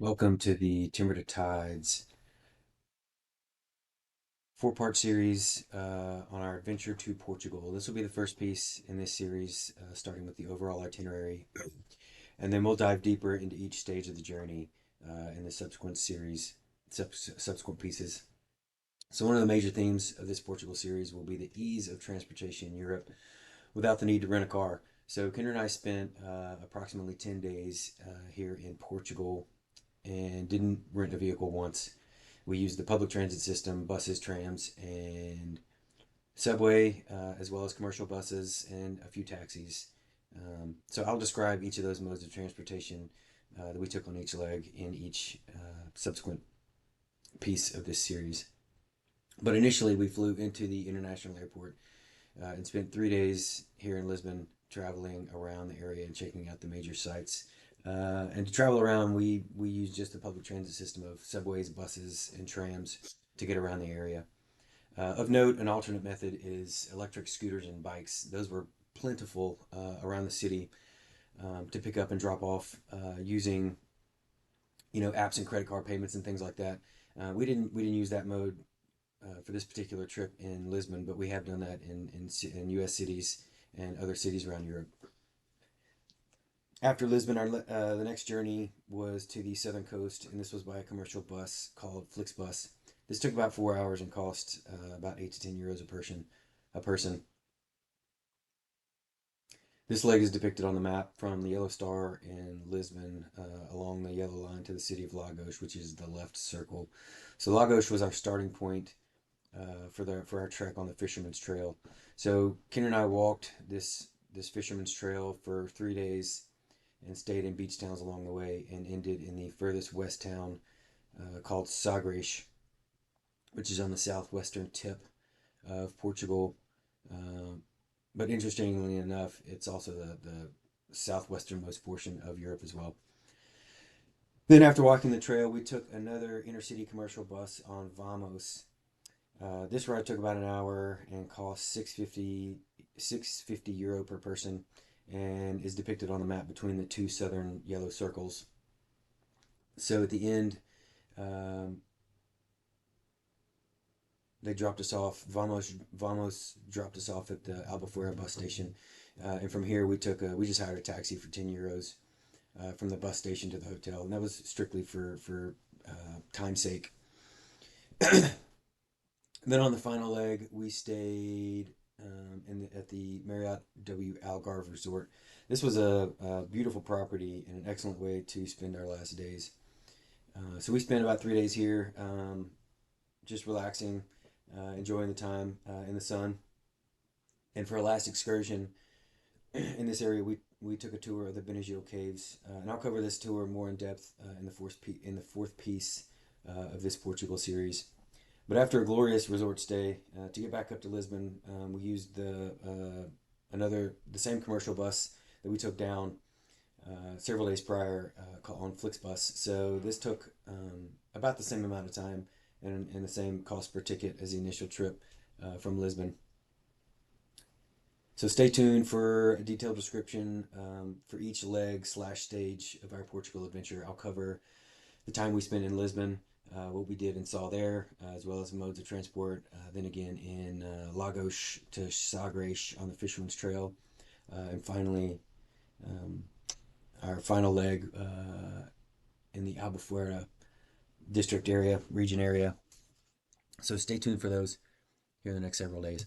Welcome to the Timber to Tides four-part series on our adventure to Portugal. This will be the first piece in this series, starting with the overall itinerary, and then we'll dive deeper into each stage of the journey in the subsequent series, subsequent pieces. So one of the major themes of this Portugal series will be the ease of transportation in Europe without the need to rent a car. So Kendra and I spent approximately 10 days here in Portugal and didn't rent a vehicle once. We used the public transit system, buses, trams, and subway, as well as commercial buses and a few taxis. So I'll describe each of those modes of transportation that we took on each leg in each subsequent piece of this series. But initially, we flew into the international airport and spent 3 days here in Lisbon traveling around the area and checking out the major sites. And to travel around, we use just the public transit system of subways, buses, and trams to get around the area. Of note, an alternate method is electric scooters and bikes. Those were plentiful around the city to pick up and drop off using, apps and credit card payments and things like that. We didn't use that mode for this particular trip in Lisbon, but we have done that in U.S. cities and other cities around Europe. After Lisbon, the next journey was to the southern coast, and this was by a commercial bus called Flixbus. This took about 4 hours and cost about 8 to 10 euros a person. A person. This leg is depicted on the map from the yellow star in Lisbon along the yellow line to the city of Lagos, which is the left circle. So Lagos was our starting point for our trek on the Fisherman's Trail. So Ken and I walked this Fisherman's Trail for 3 days and stayed in beach towns along the way and ended in the furthest west town called Sagres, which is on the southwestern tip of Portugal. Uh, but interestingly enough, it's also the southwesternmost portion of Europe as well. Then, after walking the trail, we took another intercity commercial bus on Vamos. This ride took about an hour and cost 650 euro per person, and is depicted on the map between the two southern yellow circles. So at the end, um, they dropped us off. Vamos dropped us off at the Albufeira bus station, and from here we just hired a taxi for 10 euros from the bus station to the hotel, and that was strictly for time's sake. Then on the final leg, we stayed at the Marriott W Algarve Resort. This was a beautiful property and an excellent way to spend our last days. So we spent about 3 days here, just relaxing, enjoying the time in the sun. And for our last excursion in this area, we took a tour of the Benigil Caves, and I'll cover this tour more in depth in the fourth piece of this Portugal series. But after a glorious resort stay, to get back up to Lisbon, we used the same commercial bus that we took down several days prior on Flixbus. So this took about the same amount of time and the same cost per ticket as the initial trip from Lisbon. So stay tuned for a detailed description for each leg/stage of our Portugal adventure. I'll cover the time we spent in Lisbon, what we did and saw there, as well as modes of transport. Then again in Lagos to Sagres on the Fisherman's Trail, and finally our final leg in the Albufeira region area. So stay tuned for those here in the next several days.